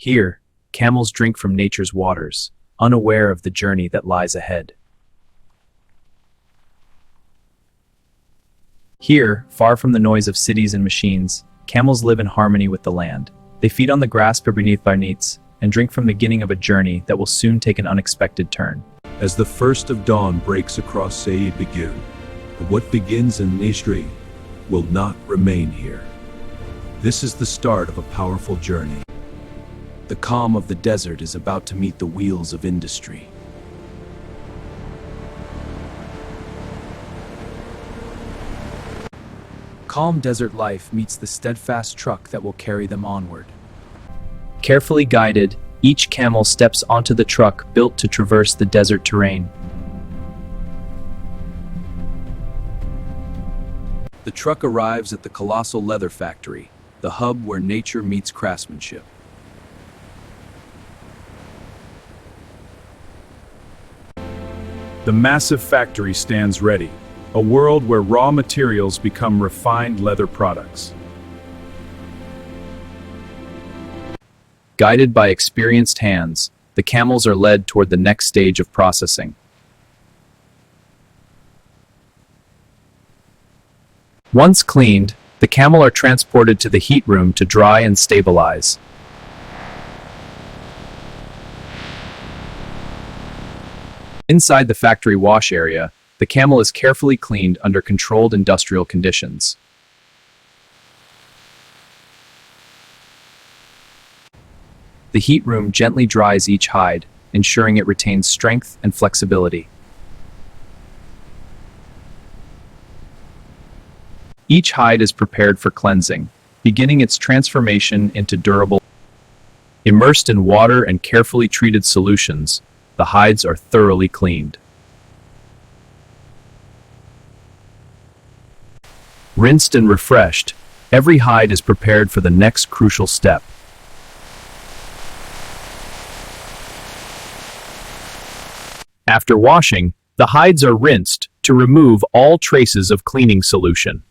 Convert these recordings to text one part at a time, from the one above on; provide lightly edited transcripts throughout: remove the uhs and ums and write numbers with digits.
Here, camels drink from nature's waters, unaware of the journey that lies ahead. Here, far from the noise of cities and machines, camels live in harmony with the land. They feed on the grass beneath their knees and drink from the beginning of a journey that will soon take an unexpected turn. As the first of dawn breaks across Said begin, what begins in Nisri will not remain here. This is the start of a powerful journey. The calm of the desert is about to meet the wheels of industry. Calm desert life meets the steadfast truck that will carry them onward. Carefully guided, each camel steps onto the truck built to traverse the desert terrain. The truck arrives at the colossal leather factory, the hub where nature meets craftsmanship. The massive factory stands ready, a world where raw materials become refined leather products. Guided by experienced hands, the camels are led toward the next stage of processing. Once cleaned, the camel are transported to the heat room to dry and stabilize. Inside the factory wash area, the camel is carefully cleaned under controlled industrial conditions. The heat room gently dries each hide, ensuring it retains strength and flexibility. Each hide is prepared for cleansing, beginning its transformation into durable. Immersed in water and carefully treated solutions, the hides are thoroughly cleaned. Rinsed and refreshed, every hide is prepared for the next crucial step. After washing, the hides are rinsed to remove all traces of cleaning solution.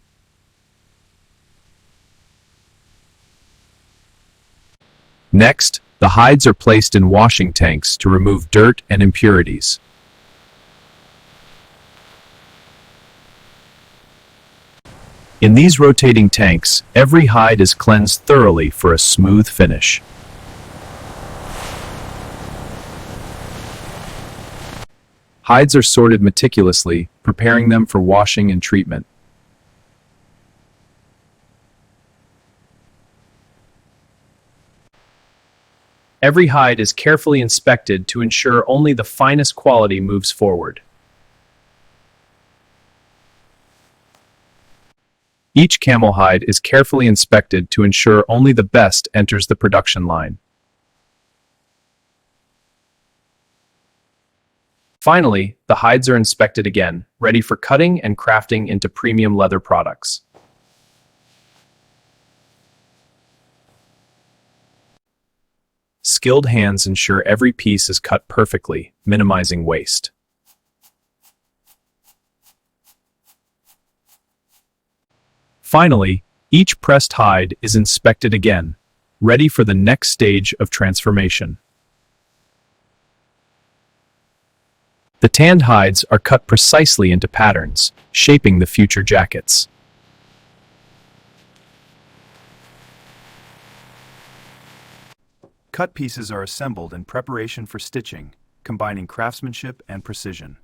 Next, the hides are placed in washing tanks to remove dirt and impurities. In these rotating tanks, every hide is cleansed thoroughly for a smooth finish. Hides are sorted meticulously, preparing them for washing and treatment. Every hide is carefully inspected to ensure only the finest quality moves forward. Each camel hide is carefully inspected to ensure only the best enters the production line. Finally, the hides are inspected again, ready for cutting and crafting into premium leather products. Skilled hands ensure every piece is cut perfectly, minimizing waste. Finally, each pressed hide is inspected again, ready for the next stage of transformation. The tanned hides are cut precisely into patterns, shaping the future jackets. Cut pieces are assembled in preparation for stitching, combining craftsmanship and precision.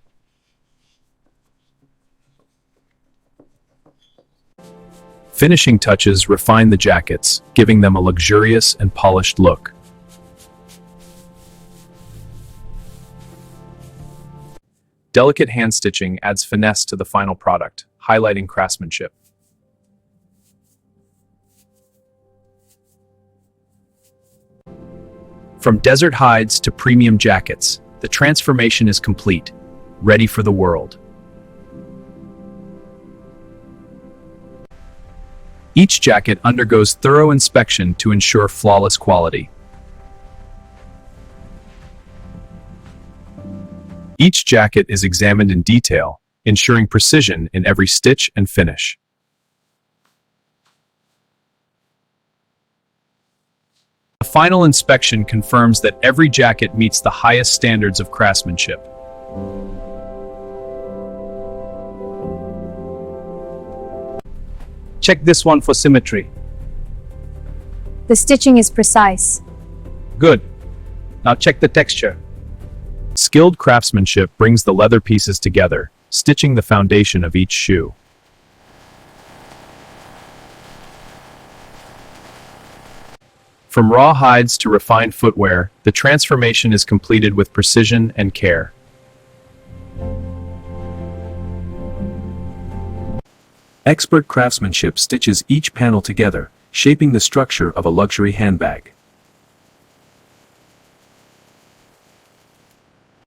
Finishing touches refine the jackets, giving them a luxurious and polished look. Delicate hand stitching adds finesse to the final product, highlighting craftsmanship. From desert hides to premium jackets, the transformation is complete, ready for the world. Each jacket undergoes thorough inspection to ensure flawless quality. Each jacket is examined in detail, ensuring precision in every stitch and finish. final inspection confirms that every jacket meets the highest standards of craftsmanship. Check this one for symmetry. The stitching is precise. Good. Now check the texture. Skilled craftsmanship brings the leather pieces together, stitching the foundation of each shoe. From raw hides to refined footwear, the transformation is completed with precision and care. Expert craftsmanship stitches each panel together, shaping the structure of a luxury handbag.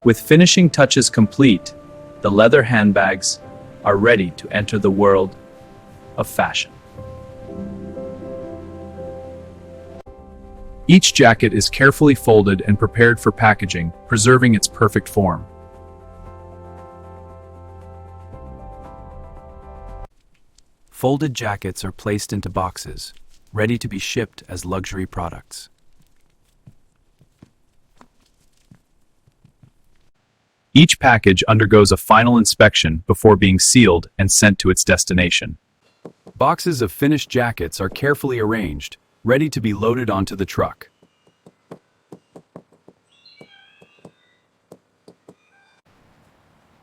With finishing touches complete, the leather handbags are ready to enter the world of fashion. Each jacket is carefully folded and prepared for packaging, preserving its perfect form. Folded jackets are placed into boxes, ready to be shipped as luxury products. Each package undergoes a final inspection before being sealed and sent to its destination. Boxes of finished jackets are carefully arranged, ready to be loaded onto the truck.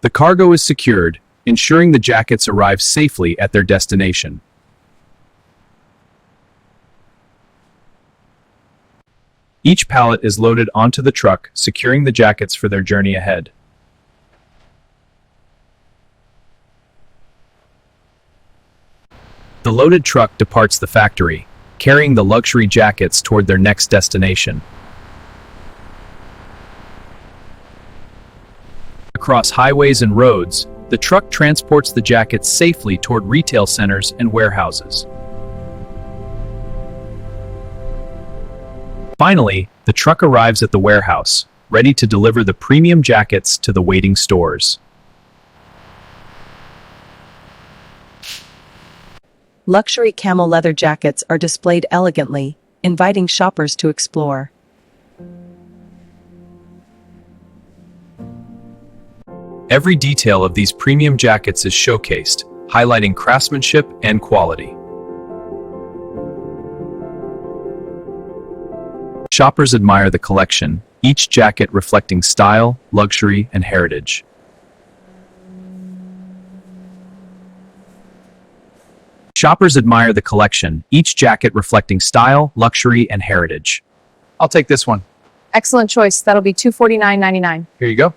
The cargo is secured, ensuring the jackets arrive safely at their destination. Each pallet is loaded onto the truck, securing the jackets for their journey ahead. The loaded truck departs the factory, carrying the luxury jackets toward their next destination. Across highways and roads, the truck transports the jackets safely toward retail centers and warehouses. Finally, the truck arrives at the warehouse, ready to deliver the premium jackets to the waiting stores. Luxury camel leather jackets are displayed elegantly, inviting shoppers to explore. Every detail of these premium jackets is showcased, highlighting craftsmanship and quality. Shoppers admire the collection, each jacket reflecting style, luxury, and heritage. Shoppers admire the collection, each jacket reflecting style, luxury, and heritage. I'll take this one. Excellent choice. That'll be $249.99. Here you go.